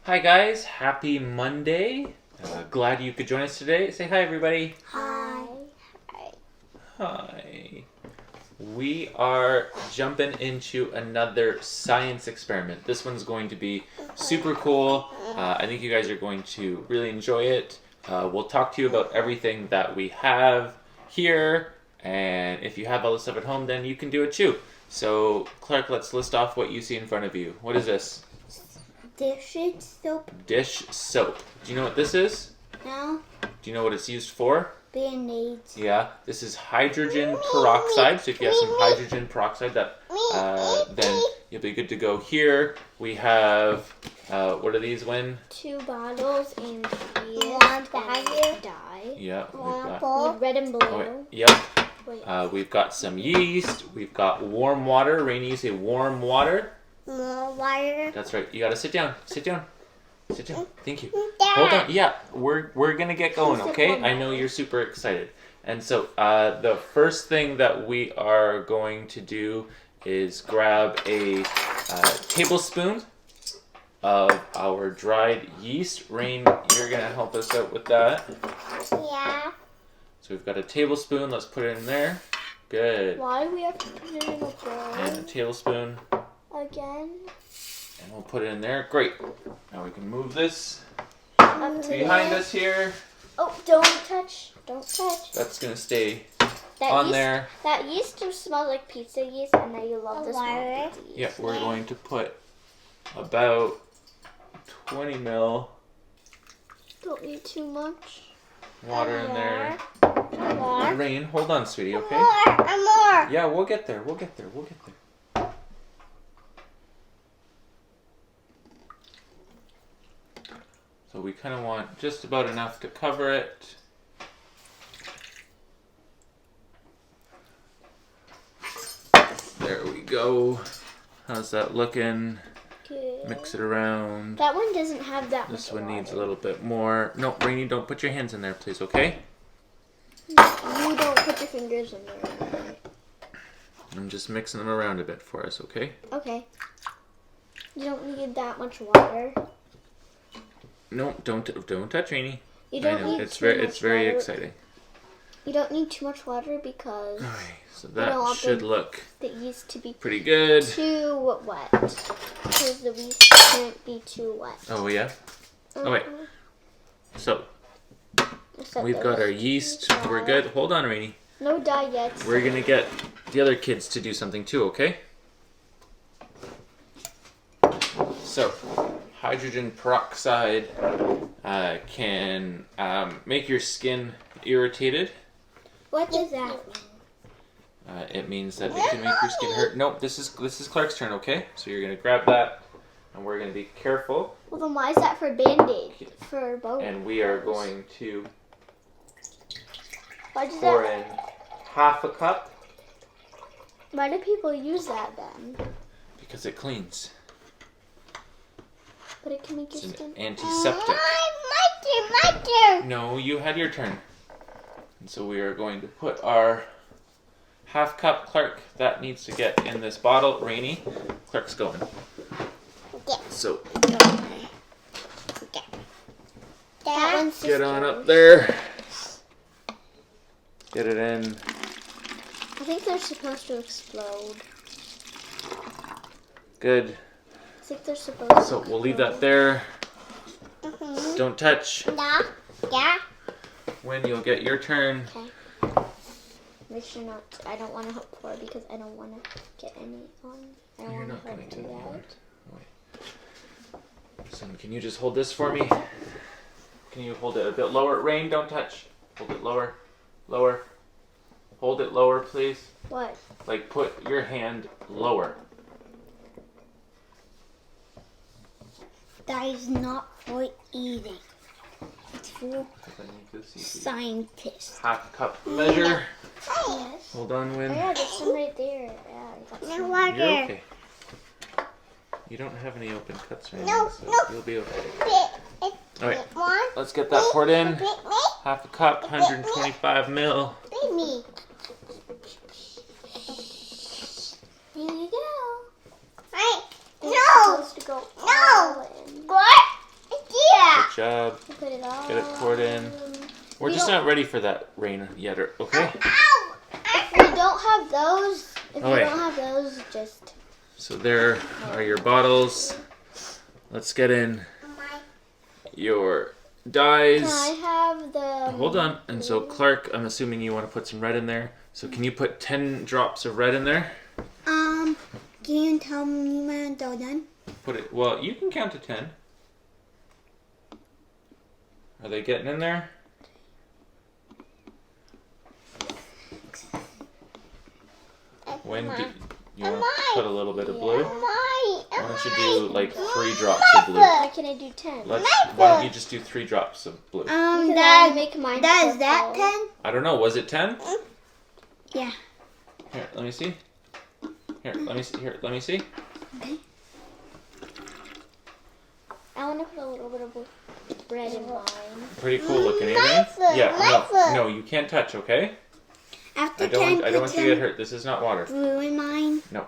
Hi guys, happy Monday. Glad you could join us today. Say hi everybody. Hi. Hi. We are jumping into another science experiment. This one's going to be super cool. I think you guys are going to really enjoy it. We'll talk to you about everything that we have here, and if you have all this stuff at home, then you can do it too. So, Clark, let's list off what you see in front of you. What is this? Dish soap. Dish soap. Do you know what this is? No. Do you know what it's used for? Band-Aids. Yeah, this is hydrogen peroxide. So if you have some hydrogen peroxide, that then you'll be good to go. Here we have what are these, Wynn? 2 bottles and dye. Yeah, we've got Red and blue. oh, yep. We've got some yeast. We've got warm water. Rainy, you say warm water. More water. That's right. You gotta sit down. Sit down. Sit down. Thank you. Hold on. Yeah, we're gonna get going, okay? I know you're super excited. And so the first thing that we are going to do is grab a tablespoon of our dried yeast. Rain, you're gonna help us out with that. Yeah. So we've got a tablespoon. Let's put it in there. Good. Why do we have to put it in a bowl? And a tablespoon. Again. And we'll put it in there. Great. Now we can move this Up to behind there. us here. Oh, don't touch. Don't touch. That's going to stay That on yeast, there. That yeast smells like pizza yeast, and now you love this one. Yeah, we're going to put about 20 ml Don't need too much. water in there. More. Rain, hold on, sweetie, okay? More. Yeah, we'll get there. We'll get there. We'll get there. So we kind of want just about enough to cover it. There we go. How's that looking? Good. Mix it around. That one doesn't have that This much one needs a water. little bit more. No, Rainy, don't put your hands in there, please, okay? You don't put your fingers in there. I'm just mixing them around a bit for us, okay? Okay. You don't need that much water. No, don't touch Rainy. You don't I know need it's too very much very water. exciting. You don't need too much water because Okay, so don't that want should look the yeast to be pretty good. too wet. Because the yeast can't be too wet. Oh yeah. Oh wait. So Except we've got there's our yeast. dye. We're good. Hold on, Rainy. No dye yet. We're gonna get the other kids to do something too, okay? So, hydrogen peroxide can make your skin irritated. What does that mean? It means that it can make your skin hurt. Nope, this is Clark's turn, okay? So you're gonna grab that, and we're gonna be careful. Well, then why is that for Band-Aid? For both? And we are going to Why does pour that? in half a cup Why do people use that then? because it cleans. But it can make your It's skin. an antiseptic. My turn. No, you had your turn. And so we are going to put our half cup. Clark, that needs to get in this bottle. Rainy, Clark's going. Yeah. So That one's get on up there. Get it in. I think they're supposed to explode. Good. I think they're supposed to. So we'll leave that there. Don't touch. Yeah. When you'll get your turn. Okay. Make sure not. I don't want to pour because I don't want to get any on. I don't You're want not to going hurt to do get that. it. Wait. Son, can you just hold this for me? Can you hold it a bit lower? Rain, don't touch. Hold it lower. Lower. Hold it lower, please. What? Like, put your hand lower. That is not for eating. It's for I need to see scientists. half cup measure. Yes. Hold on, Oh Win. yeah, there's some right there. Yeah, I got some. You're okay. You don't have any open cuts right No, now, so no. you'll be okay. Bit. Alright, let's get that poured in. Half a cup, 125 ml. Me. Here you go. Right. It's No. supposed to go No. all in. What? Yeah. Good job. Put it all Get it poured in. We're just not ready for that rain yet, okay? Ow. If we don't have those, if Oh, you wait. don't have those, just So there are your bottles. Let's get in My. your can dyes. I have the? Hold on. And so Clark, I'm assuming you want to put some red in there. So can you put 10 drops of red in there? Can you tell me when it's all done? Put it. Well, you can count to 10. Are they getting in there? When do you want to put a little bit of blue? Why don't you do like 3 drops of blue? Why can I do 10? Why don't you just do 3 drops of blue? Because I want that to make mine is that purple. 10? I don't know. Was it 10? Yeah. Here, let me see. Here, let me see. Here, let me see. Okay. I want to put a little bit of red in mine. Pretty cool looking, eh? Knife Rain? it, Yeah. knife No, it. no, you can't touch. Okay. After I 10, don't want you to get hurt. This is not water. blue in mine. No.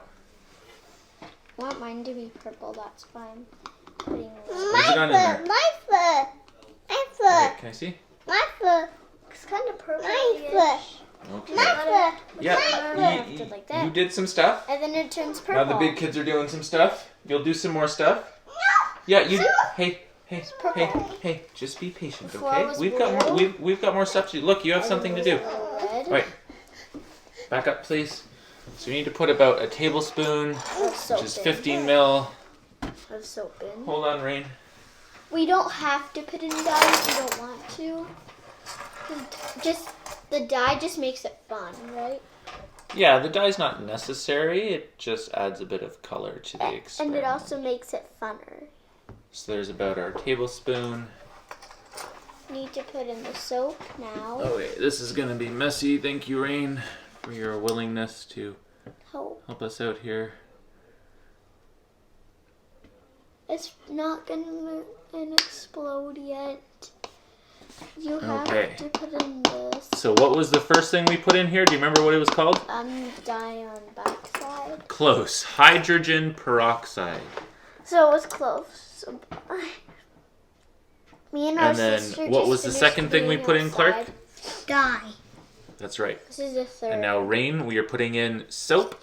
I want mine to be purple. That's fine. Putting red. What is it on in there? My foot. My Okay, foot. can I see? My foot. It's kind of purple. My foot. Okay. My foot. Yeah. Left it like that. You did some stuff. And then it turns Now purple. the big kids are doing some stuff. You'll do some more stuff. Yeah, you. Hey, purple. hey! Just be patient, Before it okay? was We've got more. blue. We've got more stuff to do. Look, you have something to do. Red. Wait. Back up, please. So you need to put about a tablespoon, Of soap which is in. 15 ml. Of soap in. Hold on, Rain. We don't have to put in dye if you don't want to. Just the dye just makes it fun, right? Yeah, the dye's not necessary. It just adds a bit of color to the And experiment. it also makes it funner. So there's about our tablespoon. Need to put in the soap now. Okay, this is gonna be messy. Thank you, Rain, for your willingness to Oh, help us out here. it's not gonna move and explode yet. You have Okay. to put in this So what was the first thing we put in here? Do you remember what it was called? dye on backside. Close. Hydrogen peroxide. So it was close. So, me and our And then sister what just was the finished second thing we being put in, Clark? outside. Dye. That's right. This is the third. And now, Rain, we are putting in soap.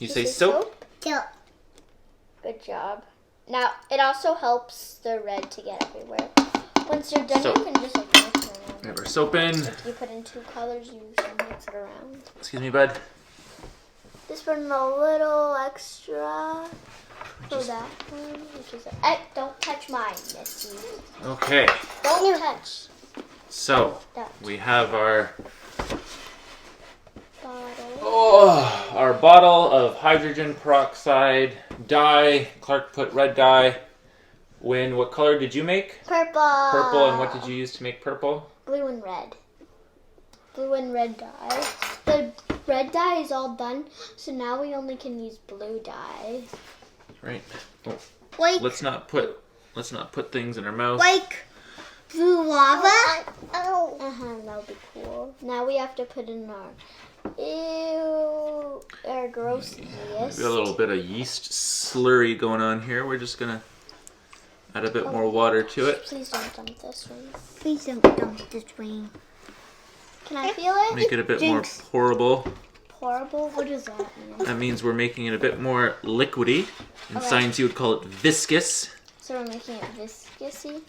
You This say is soap? Tilt. Good job. Now it also helps the red to get everywhere. Once you're done, Soap. you can just like mix it around. We have our soap in. If you put in 2 colors, you should mix it around. Excuse me, bud. Just put in a little extra for that one, which is don't touch mine, Missy. Okay. Don't touch So that we have our bottle. our bottle of hydrogen peroxide dye. Clark put red dye. What color did you make? Purple. Purple. And what did you use to make purple? Blue and red. Blue and red dye. The red dye is all done, so now we only can use blue dye. Right. Like, Let's not put things in our mouth. like blue lava. That'll be cool. Now we have to put in our gross yeast. We got a little bit of yeast slurry going on here. We're just gonna add a bit more water to it. Please don't dump this one. Please don't dump this rain. Can I feel it? Make it a bit more Jinx. pourable. Pourable? What does that mean? That means we're making it a bit more liquidy. In Okay. science, you would call it viscous. So we're making it viscousy.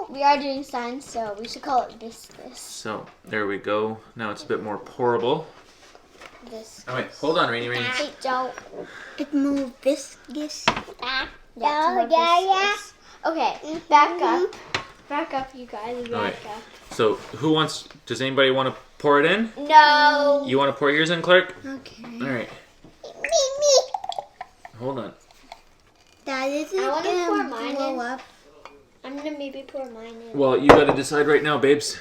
We are doing science, so we should call it viscous. So there we go. Now it's a bit more pourable. Viscous. Oh wait, hold on, Rainy. Hey, don't. It's more viscous. Yeah, it's more viscous. Okay, back up. Back up, you guys. Back up. So does anybody want to pour it in? No. You want to pour yours in, Clark? Okay. All right. Hold on. That isn't I wanna pour gonna mine blow in. up. I'm gonna maybe pour mine in. Well, you got to decide right now, babes.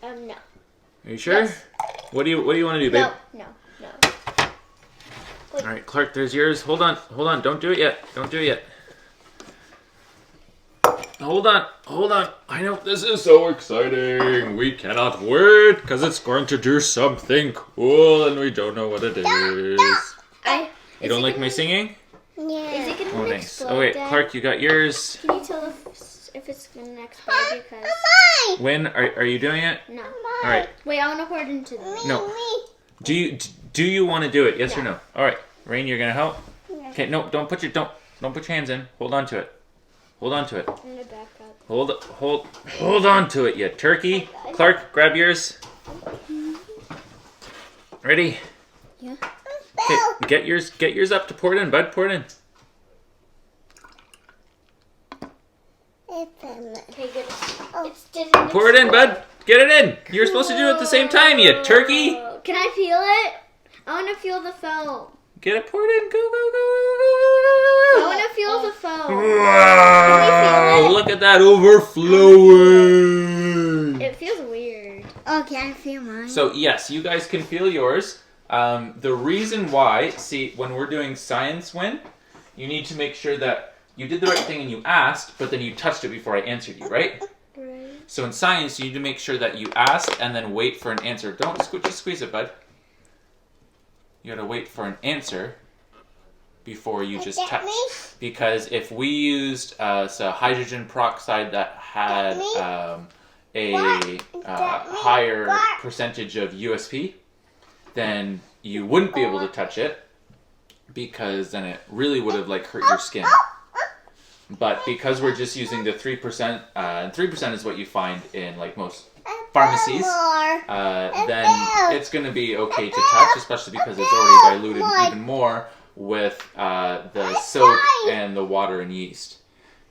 No. Are you sure? Yes. What do you want to do, babe? No. Wait, All right, Clark, there's yours. Hold on. Don't do it yet. Hold on. I know this is so exciting. We cannot wait because it's going to do something cool and we don't know what it is. You don't like my singing? Yeah. Is it gonna Oh, nice. explode? Oh, wait, Dad? Clark, you got yours. Can you tell if it's gonna explode? Because When are you doing it? no. All right. Wait, I want to pour it into the. No. Do you want to do it? Yes or Yeah. no? All right, Rain, you're gonna help. Okay, no, don't put your hands in. Hold on to it. I'm gonna back up. Hold on to it, you turkey. Clark, grab yours. Ready? Yeah. Okay, get yours up to pour it in, bud. Pour it in. Okay, good. It's didn't. Pour it in, bud. Get it in. You're supposed to do it at the same time, you turkey. Can I feel it? I want to feel the foam. Get it poured in. Go, go, I go. want to feel the foam. Wow, look at that overflowing. It feels weird. Oh, can I feel mine? So yes, you guys can feel yours. The reason why, see, when we're doing science win, you need to make sure that you did the right thing and you asked, but then you touched it before I answered you, right? Right. So in science, you need to make sure that you ask and then wait for an answer. Don't just squeeze it, bud. You gotta wait for an answer before you just touch. Because if we used so hydrogen peroxide that had a higher percentage of USP, then you wouldn't be able to touch it because then it really would have like hurt your skin. But because we're just using the 3%, and 3% is what you find in like most pharmacies, then it's going to be okay to touch, especially because it's already diluted even more with the soap and the water and yeast.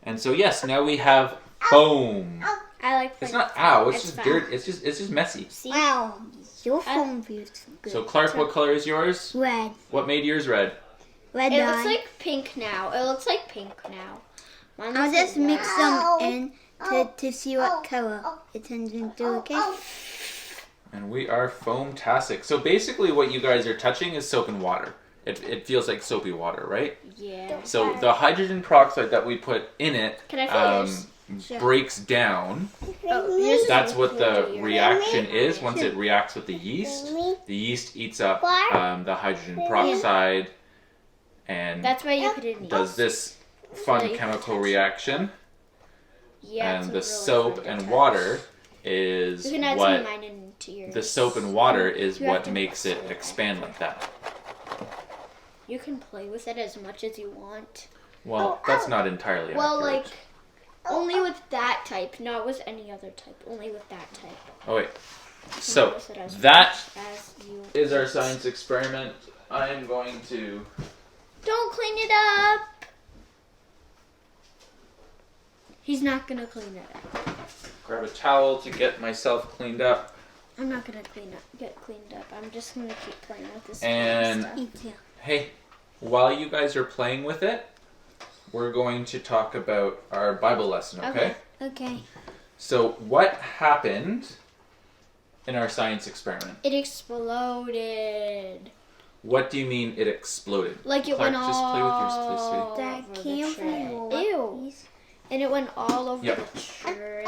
And so yes, now we have foam. I like. It's not ow, it's just fine. dirt. It's just messy. See? Wow, your phone feels good. So Clark, what color is yours? Red. What made yours red? Red It dye. looks like pink now. Mine I'll looks just like mix red. them in to see what color it turns into, okay? And we are foam-tastic. So basically what you guys are touching is soap and water. It feels like soapy water, right? Yeah. So the hydrogen peroxide that we put in it Can I feel yours? Sure. breaks down. Oh, yours is That's what the weird. reaction is. Once it reacts with the yeast eats up the hydrogen peroxide and That's why you put it in. does this fun chemical reaction. Yeah. And it's the really soap fun to and touch. water is You can add some of what mine into yours. the soap and water is You have what to makes it mix it. expand like that. You can play with it as much as you want. Well, that's not entirely Well, accurate. like only with that type, not with any other type. Only with that type. Oh wait. You can So use it as that much as you is our science experiment. I am going to Don't clean it up. He's not gonna clean it up. grab a towel to get myself cleaned up. I'm not gonna get cleaned up. I'm just gonna keep playing with this. And stuff. Me too. hey, while you guys are playing with it, we're going to talk about our Bible lesson, okay? Okay. So what happened in our science experiment? It exploded. What do you mean it exploded? Like it Clark, went just play with yours, please, sweetie. all That over came the from tray. what? Ew. And it went all over Yep. the tray.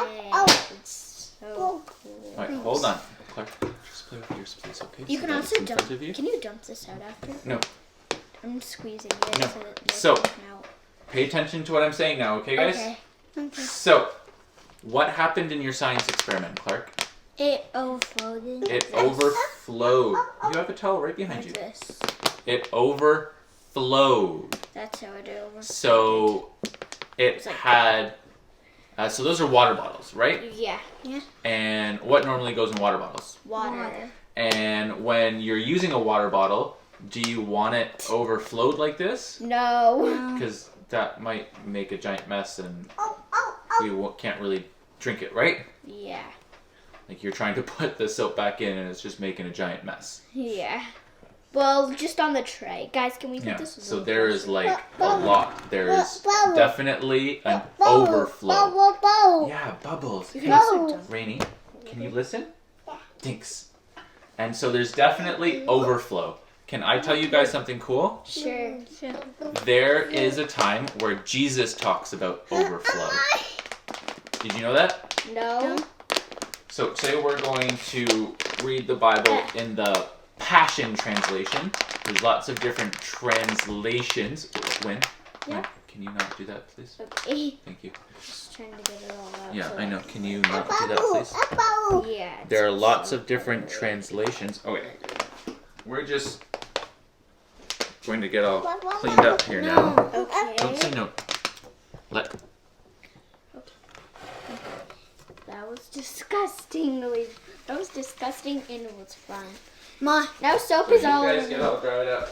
It's so cool. Wait, hold on. Clark, just play with yours, please, okay? You So can that also it's in dump. front of you. Can you dump this out after? No. I'm squeezing it No. so that it So- doesn't come out. Pay attention to what I'm saying now, okay, guys? Okay. Okay. So, what happened in your science experiment, Clark? It overflowed. It overflowed. You have a towel right behind Like you. this. It overflowed. That's how it overflowed. So, it It's like- had... so those are water bottles, right? Yeah. And what normally goes in water bottles? Water. And when you're using a water bottle, do you want it overflowed like this? No. Because that might make a giant mess and we can't really drink it, right? Yeah. Like you're trying to put the soap back in and it's just making a giant mess. Yeah. Well, just on the tray. Guys, can we put Yeah. this So little there is closer? like a lot. There is definitely an overflow. Bubble. Yeah, bubbles. You Hey, can also dump. Rainy, can you listen? Thanks. And so there's definitely overflow. Can I tell you guys something cool? Sure. There is a time where Jesus talks about overflow. Did you know that? No. So today we're going to read the Bible in the Passion Translation. There's lots of different translations. Win? Yeah. Can you not do that, please? Okay. Thank you. Just trying to get it all out. Yeah, so I know. Can you not do that, please? Yeah. There are lots of different translations. Okay. We're just going to get all cleaned up here now. Okay. Don't say no. That was disgusting. That was disgusting and it was fun. Ma, Now soap So you is all guys over. get all dried up.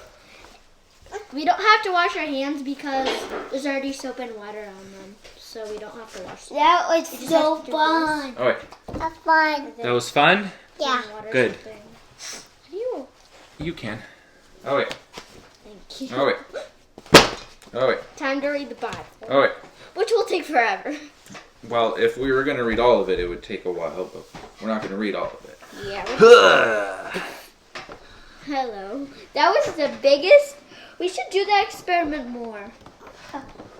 We don't have to wash our hands because there's already soap and water on them. So we don't have to wash them. that was just so have to do fun. Okay. That's fun. That was fun? Yeah. Good. You. You can. Oh wait. Thank you. Oh wait. Oh wait. Time to read the Bible. Oh wait. Which will take forever. Well, if we were going to read all of it, it would take a while, but we're not going to read all of it. Yeah. Hello. That was the biggest. We should do that experiment more.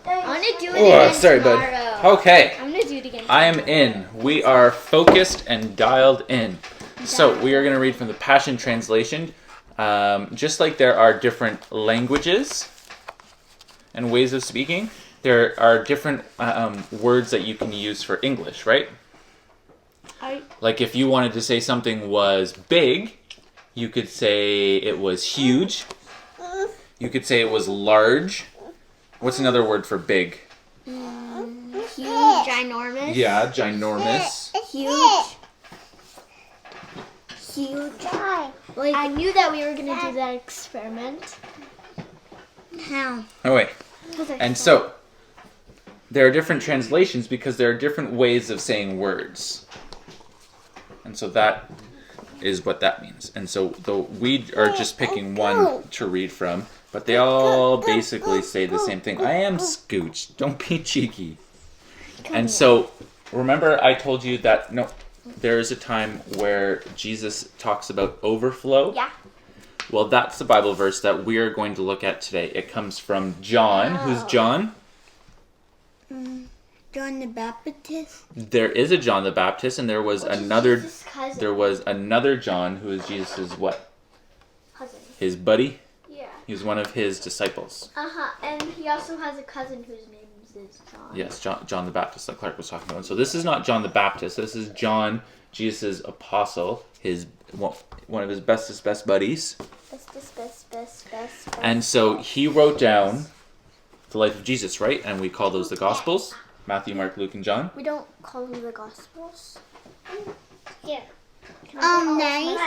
I want to do it again Sorry, tomorrow. bud. Okay. I'm going to do it again I am in. We are focused and dialed in. So, we are going to read from the Passion Translation. Just like there are different languages and ways of speaking, there are different words that you can use for English, right? Like if you wanted to say something was big, you could say it was huge. You could say it was large. What's another word for big? Huge, ginormous. Yeah, ginormous. Huge. Huge. Like, I knew that we were going to do that experiment. How? Oh, wait. And so, there are different translations because there are different ways of saying words. And so that is what that means. And so we are just picking one to read from, but they all basically say the same thing. I am Scooch. Don't be cheeky. And so, remember I told you that, there is a time where Jesus talks about overflow? Yeah. Well, that's the Bible verse that we are going to look at today. It comes from John. Who's John? John the Baptist. There is a John the Baptist, and there was another John who is Jesus' what? Cousin. His buddy? Yeah. He was one of his disciples. And he also has a cousin whose name is John. Yes, John the Baptist that Clark was talking about. So this is not John the Baptist. This is John, Jesus' apostle, one of his best buddies. Best. And so he wrote down the life of Jesus, right? And we call those the Gospels. Matthew, Mark, Luke, and John. We don't call them the Gospels. Yeah. Nice.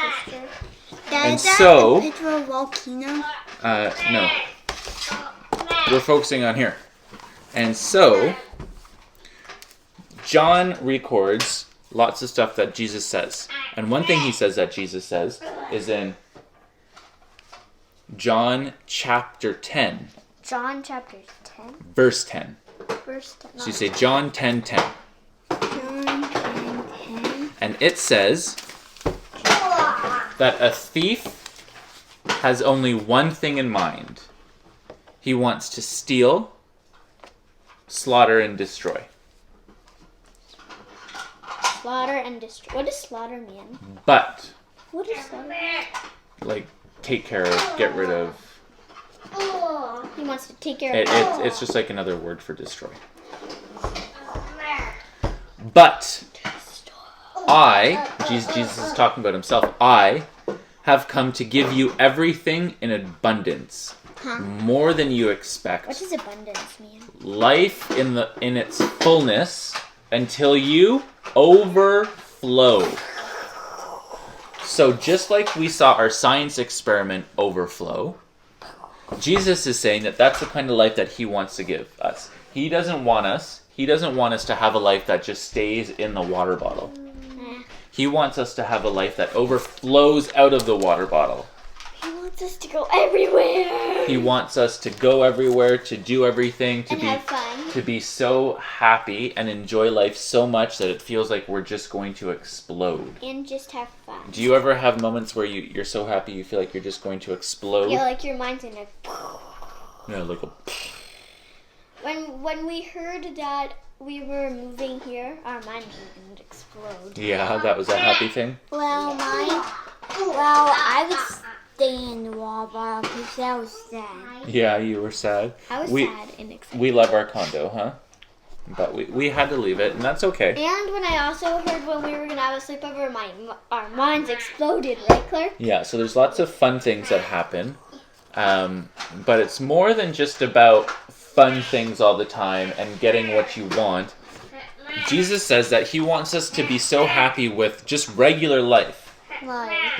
And so, a picture of a volcano? no. We're focusing on here. And so, John records lots of stuff that Jesus says. And one thing he says that Jesus says is in John chapter 10. John chapter 10. Verse 10. Verse 10. So you say John 10:10. John 10. And it says that a thief has only one thing in mind. He wants to steal, slaughter, and destroy. Slaughter and destroy. What does slaughter mean? But, What does slaughter mean? like, take care of, get rid of. He wants to take care of It's just like another word for destroy. But Jesus is talking about himself, I have come to give you everything in abundance. More than you expect. What does abundance mean? Life in its fullness until you overflow. So just like we saw our science experiment overflow, Jesus is saying that that's the kind of life that he wants to give us. He doesn't want us to have a life that just stays in the water bottle. He wants us to have a life that overflows out of the water bottle. He wants us to go everywhere. He wants us to go everywhere, to do everything, And have fun. to be so happy and enjoy life so much that it feels like we're just going to explode. And just have fun. Do you ever have moments where you're so happy you feel like you're just going to explode? Yeah, like your mind's in a... Yeah, like a... When we heard that we were moving here, our mind didn't explode. Yeah, that was a happy thing. Well, I would stay in the water because I was sad. Yeah, you were sad. I was sad and excited. We love our condo, huh? But we had to leave it, and that's okay. And when I also heard when we were going to have a sleepover, our minds exploded, right, Claire? Yeah, so there's lots of fun things that happen. But it's more than just about fun things all the time and getting what you want. Jesus says that he wants us to be so happy with just regular life.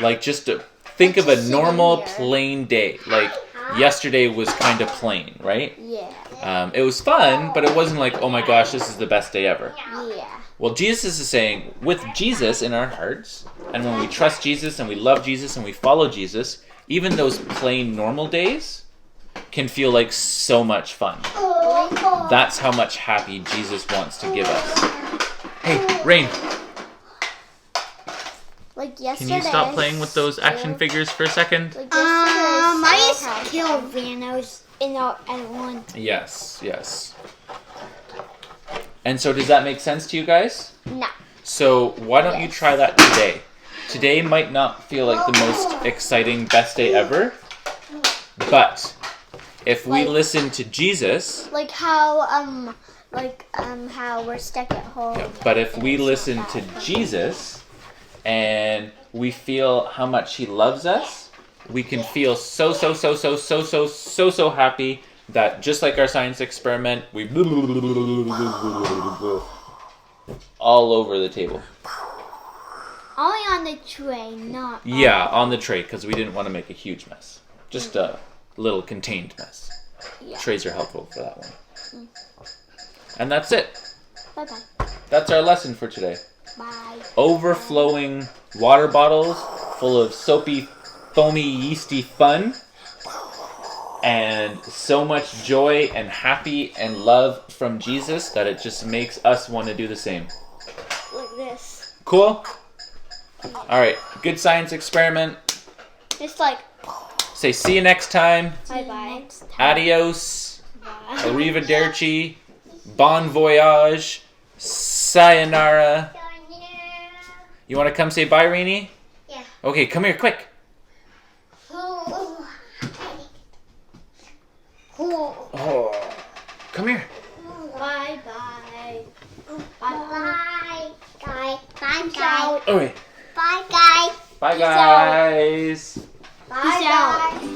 Like just to think of a normal, plain day. Like yesterday was kind of plain, right? Yeah. It was fun, but it wasn't like, oh my gosh, this is the best day ever. Yeah. Well, Jesus is saying, with Jesus in our hearts, and when we trust Jesus and we love Jesus and we follow Jesus, even those plain normal days can feel like so much fun. That's how much happy Jesus wants to give us. Hey, Rain, Like yesterday. can you stop playing with those action figures for a second? Like I yesterday. used to kill Vanos at one. Yes, yes. And so does that make sense to you guys? No. So why don't you try that today? Today might not feel like the most exciting, best day ever, but if we listen to Jesus, Like how how we're stuck at home. but if we listen to Jesus and we feel how much he loves us, we can feel so happy that just like our science experiment, we all over the table. Only on the tray, not. Yeah, on the tray, because we didn't want to make a huge mess. Just a little contained mess. Yeah. Trays are helpful for that one. And that's it. Bye-bye. That's our lesson for today. Bye. Overflowing water bottles full of soapy, foamy, yeasty fun. And so much joy and happy and love from Jesus that it just makes us want to do the same. Like this. Cool? Alright, good science experiment. It's like Say see you next time. bye-bye. Adios. Bye. Arrivederci. Bon voyage. Sayonara. You want to come say bye, Rainy? Yeah. Okay, come here, quick. Oh, come here. Bye-bye. Bye, guys. Bye, Peace guys. out. Okay. Bye, guys. Bye, Peace out. guys. Bye, Peace out. guys.